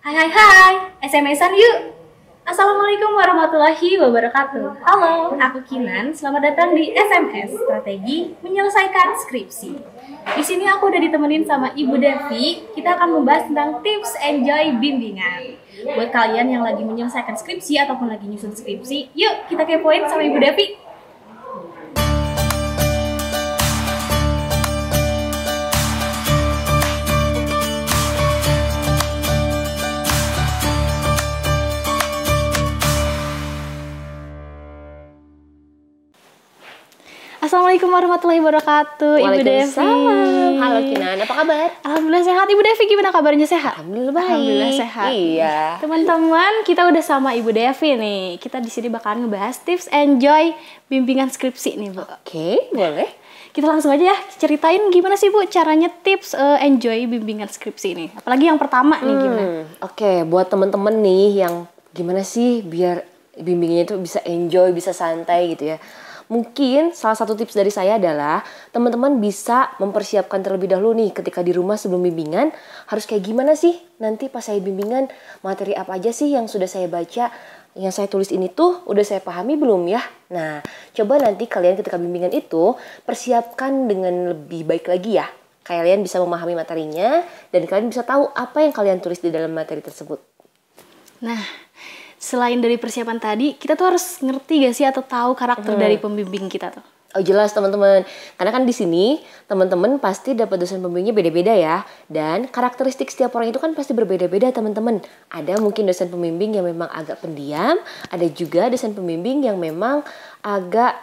Hai hai hai, SMS-an yuk. Assalamualaikum warahmatullahi wabarakatuh. Halo, aku Kinan. Selamat datang di SMS Strategi Menyelesaikan Skripsi. Di sini aku udah ditemenin sama Ibu Devi. Kita akan membahas tentang tips enjoy bimbingan. Buat kalian yang lagi menyelesaikan skripsi ataupun lagi nyusun skripsi, yuk kita kepoin sama Ibu Devi. Assalamualaikum warahmatullahi wabarakatuh, Ibu Devi. Waalaikumsalam. Halo Kinan, apa kabar? Alhamdulillah sehat. Ibu Devi gimana kabarnya, sehat? Alhamdulillah baik. Alhamdulillah sehat. Iya. Teman-teman, kita udah sama Ibu Devi nih. Kita di sini bakalan ngebahas tips enjoy bimbingan skripsi nih, Bu. Oke, boleh. Kita langsung aja ya ceritain gimana sih, Bu, caranya tips enjoy bimbingan skripsi ini. Apalagi yang pertama nih gimana? Oke, buat temen-temen nih yang gimana sih biar bimbingnya itu bisa enjoy, bisa santai gitu ya. Mungkin salah satu tips dari saya adalah teman-teman bisa mempersiapkan terlebih dahulu nih ketika di rumah sebelum bimbingan harus kayak gimana sih nanti pas saya bimbingan, materi apa aja sih yang sudah saya baca, yang saya tulis ini tuh udah saya pahami belum ya. Nah, coba nanti kalian ketika bimbingan itu persiapkan dengan lebih baik lagi ya. Kalian bisa memahami materinya dan kalian bisa tahu apa yang kalian tulis di dalam materi tersebut. Nah, selain dari persiapan tadi, kita tuh harus ngerti gak sih atau tahu karakter dari pembimbing kita tuh? Oh jelas teman-teman, karena kan di sini teman-teman pasti dapat dosen pembimbingnya beda-beda ya. Dan karakteristik setiap orang itu kan pasti berbeda-beda teman-teman. Ada mungkin dosen pembimbing yang memang agak pendiam, ada juga dosen pembimbing yang memang agak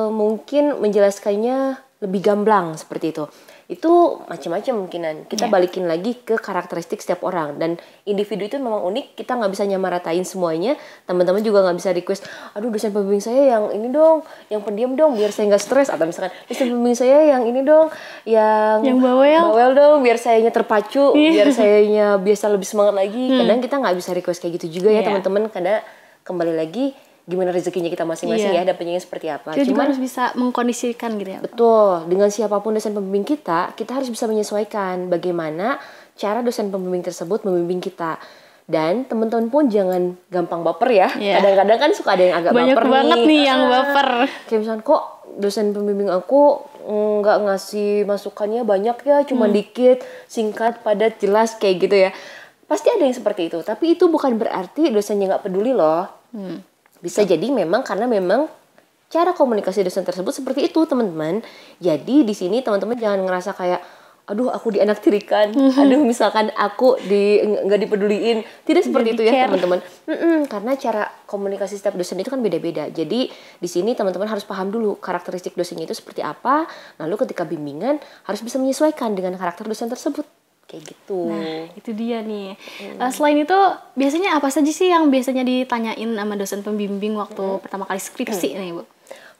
mungkin menjelaskannya lebih gamblang seperti itu. Itu macam-macam mungkinan. Kita balikin lagi ke karakteristik setiap orang. Dan individu itu memang unik, kita nggak bisa nyamaratain semuanya. Teman-teman juga nggak bisa request, aduh dosen pembimbing saya yang ini dong, yang pendiam dong, biar saya nggak stres. Atau misalkan dosen pembimbing saya yang ini dong, yang bawel dong, biar sayanya terpacu, biar sayanya biasa lebih semangat lagi. Kadang kita nggak bisa request kayak gitu juga ya teman-teman. Karena kembali lagi gimana rezekinya kita masing-masing ya, dapetnya seperti apa. Kita juga harus bisa mengkondisikan gitu ya. Betul, dengan siapapun dosen pembimbing kita harus bisa menyesuaikan bagaimana cara dosen pembimbing tersebut membimbing kita. Dan teman-teman pun jangan gampang baper ya. Kadang-kadang kan suka ada yang agak banyak baper banget nih yang baper. Kayak misalnya kok dosen pembimbing aku nggak ngasih masukannya banyak ya, cuma dikit, singkat, padat, jelas kayak gitu ya. Pasti ada yang seperti itu, tapi itu bukan berarti dosennya nggak peduli loh. Bisa jadi memang karena memang cara komunikasi dosen tersebut seperti itu teman-teman. Jadi di sini teman-teman jangan ngerasa kayak aduh aku dianaktirikan, aduh misalkan aku nggak dipeduliin. Tidak seperti itu ya teman-teman. Karena cara komunikasi setiap dosen itu kan beda-beda. Jadi di sini teman-teman harus paham dulu karakteristik dosennya itu seperti apa. Lalu ketika bimbingan harus bisa menyesuaikan dengan karakter dosen tersebut. Kayak gitu. Nah, itu dia nih. Selain itu, biasanya apa saja sih yang biasanya ditanyain sama dosen pembimbing waktu pertama kali skripsi nih, Bu?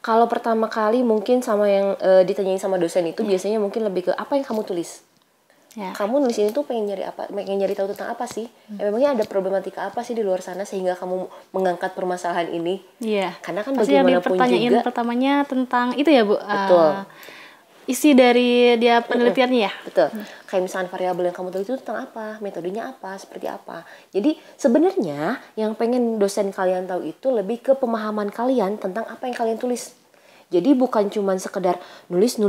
Kalau pertama kali mungkin sama yang ditanyain sama dosen itu biasanya mungkin lebih ke apa yang kamu tulis. Kamu nulis ini tuh pengen nyari apa? Pengen nyari tahu tentang apa sih? Memangnya ada problematika apa sih di luar sana sehingga kamu mengangkat permasalahan ini? Iya. Karena kan pasti yang bagaimanapun dipertanyain juga pertamanya tentang itu ya, Bu. Betul. Isi dari dia penelitiannya ya. Betul. Kayak misalkan variabel yang kamu tulis itu tentang apa, metodenya apa, seperti apa. Jadi sebenarnya yang pengen dosen kalian tahu itu lebih ke pemahaman kalian tentang apa yang kalian tulis. Jadi bukan cuma sekedar nulis.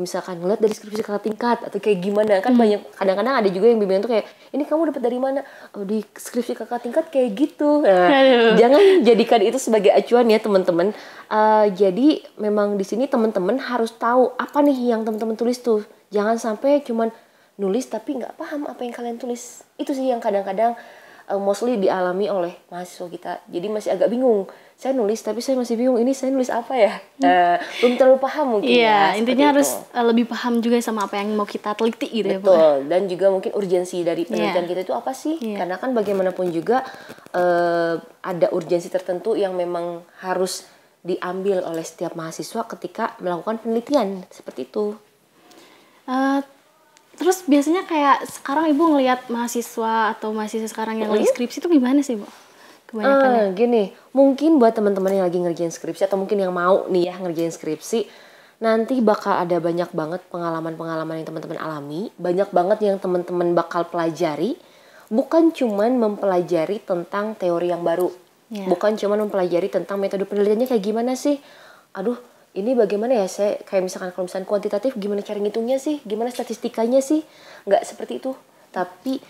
Misalkan ngeliat dari skripsi kakak tingkat atau kayak gimana kan banyak, kadang-kadang ada juga yang bimbingan tuh kayak ini kamu dapat dari mana, di skripsi kakak tingkat kayak gitu. Jangan jadikan itu sebagai acuan ya teman-teman. Jadi memang di sini teman-teman harus tahu apa nih yang teman-teman tulis tuh. Jangan sampai cuman nulis tapi nggak paham apa yang kalian tulis. Itu sih yang kadang-kadang mostly dialami oleh mahasiswa kita. Jadi masih agak bingung. Saya nulis tapi saya masih bingung ini saya nulis apa ya. Belum terlalu paham mungkin ya. Iya, intinya harus lebih paham juga sama apa yang mau kita teliti gitu ya, Bu. Betul, dan juga mungkin urgensi dari penelitian kita itu apa sih? Karena kan bagaimanapun juga ada urgensi tertentu yang memang harus diambil oleh setiap mahasiswa ketika melakukan penelitian seperti itu. Terus biasanya kayak sekarang Ibu ngelihat mahasiswa atau mahasiswa sekarang yang lagi skripsi itu gimana sih, Bu? Kebanyakan gini, mungkin buat teman-teman yang lagi ngerjain skripsi atau mungkin yang mau nih ya ngerjain skripsi, nanti bakal ada banyak banget pengalaman-pengalaman yang teman-teman alami, banyak banget yang teman-teman bakal pelajari. bukan cuman mempelajari tentang teori yang baru. Bukan cuman mempelajari tentang metode penelitiannya kayak gimana sih. Aduh, ini bagaimana ya, saya kayak misalkan kalau misalkan kuantitatif gimana cara ngitungnya sih, gimana statistikanya sih. Nggak seperti itu. Tapi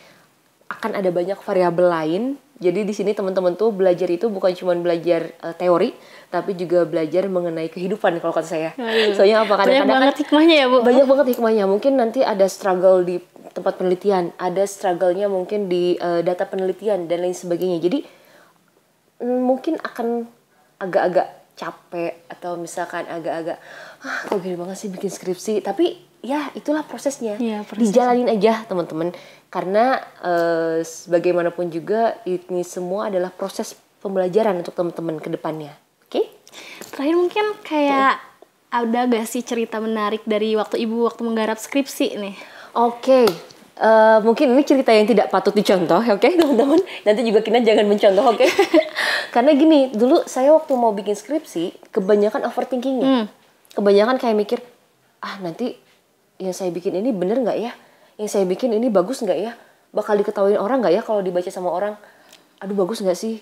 akan ada banyak variabel lain. Jadi di sini teman-teman tuh belajar itu bukan cuma belajar teori, tapi juga belajar mengenai kehidupan kalau kata saya. Soalnya apa, kadang-kadang banyak banget hikmahnya ya, Bu. Banyak banget hikmahnya. Mungkin nanti ada struggle di tempat penelitian, ada struggle-nya mungkin di data penelitian dan lain sebagainya. Jadi mungkin akan agak-agak capek atau misalkan agak-agak kok gini banget sih bikin skripsi, tapi ya itulah prosesnya. Dijalanin aja teman-teman, karena bagaimanapun juga ini semua adalah proses pembelajaran untuk teman-teman ke depannya. Oke? Terakhir mungkin kayak ada gak sih cerita menarik dari waktu Ibu waktu menggarap skripsi nih? Oke. Mungkin ini cerita yang tidak patut dicontoh, oke teman-teman. Nanti juga kita jangan mencontoh, oke? Karena gini, dulu saya waktu mau bikin skripsi, kebanyakan overthinkingnya. Kebanyakan kayak mikir, nanti yang saya bikin ini bener nggak ya? Yang saya bikin ini bagus nggak ya? Bakal diketahuin orang nggak ya kalau dibaca sama orang? Aduh, bagus nggak sih?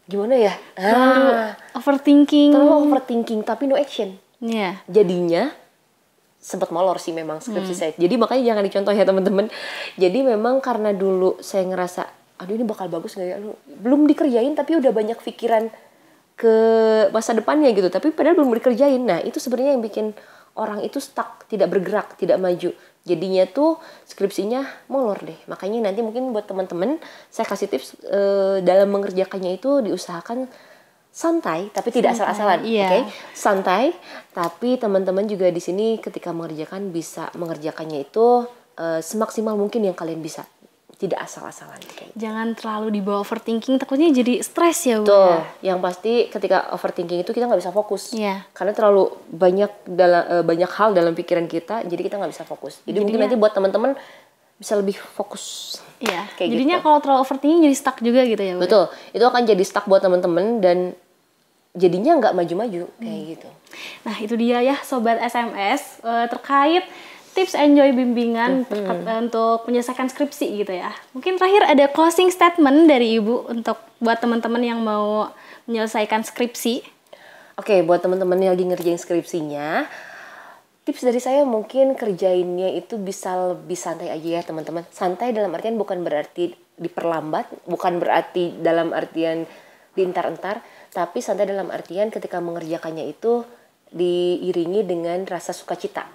Gimana ya? Terlalu overthinking, tapi no action. Jadinya sempat molor sih memang skripsi saya. Jadi makanya jangan dicontoh ya teman-teman. Jadi memang karena dulu saya ngerasa, aduh ini bakal bagus nggak ya? Belum dikerjain tapi udah banyak pikiran ke masa depannya gitu. Tapi padahal belum dikerjain. Nah itu sebenarnya yang bikin orang itu stuck, tidak bergerak, tidak maju. Jadinya tuh skripsinya molor deh. Makanya nanti mungkin buat teman-teman saya kasih tips dalam mengerjakannya itu diusahakan santai tapi tidak asal-asalan, oke? Santai, tapi teman-teman juga di sini ketika mengerjakan bisa mengerjakannya itu semaksimal mungkin yang kalian bisa, tidak asal-asalan. Jangan terlalu dibawa overthinking, takutnya jadi stres ya, Bu. Tuh, yang pasti ketika overthinking itu kita nggak bisa fokus, karena terlalu banyak hal dalam pikiran kita, jadi kita nggak bisa fokus. Jadi mungkin nanti buat teman-teman bisa lebih fokus. Jadinya kalau terlalu overthinking jadi stuck juga gitu ya, Bu. Betul, itu akan jadi stuck buat teman-teman dan jadinya nggak maju-maju kayak gitu. Nah itu dia ya Sobat SMS terkait tips enjoy bimbingan untuk menyelesaikan skripsi gitu ya. Mungkin terakhir ada closing statement dari Ibu untuk buat teman-teman yang mau menyelesaikan skripsi. Oke, buat teman-teman yang lagi ngerjain skripsinya, tips dari saya mungkin kerjainnya itu bisa lebih santai aja ya teman-teman. Santai dalam artian bukan berarti diperlambat, bukan berarti dalam artian dientar-entar, tapi santai dalam artian ketika mengerjakannya itu diiringi dengan rasa sukacita.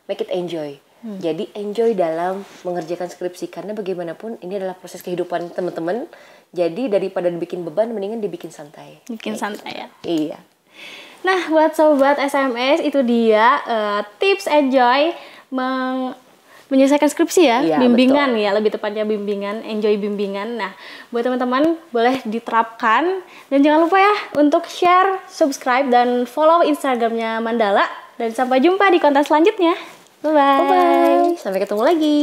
Make it enjoy. Jadi enjoy dalam mengerjakan skripsi, karena bagaimanapun ini adalah proses kehidupan teman-teman. Jadi daripada dibikin beban, mendingan dibikin santai. Santai ya? Iya. Nah, buat Sobat SMS, itu dia tips enjoy menyelesaikan skripsi ya, bimbingan betul. Ya, lebih tepatnya bimbingan, enjoy bimbingan. Nah, buat teman-teman boleh diterapkan. Dan jangan lupa ya untuk share, subscribe, dan follow Instagramnya Mandala. Dan sampai jumpa di konten selanjutnya. Bye-bye. Sampai ketemu lagi.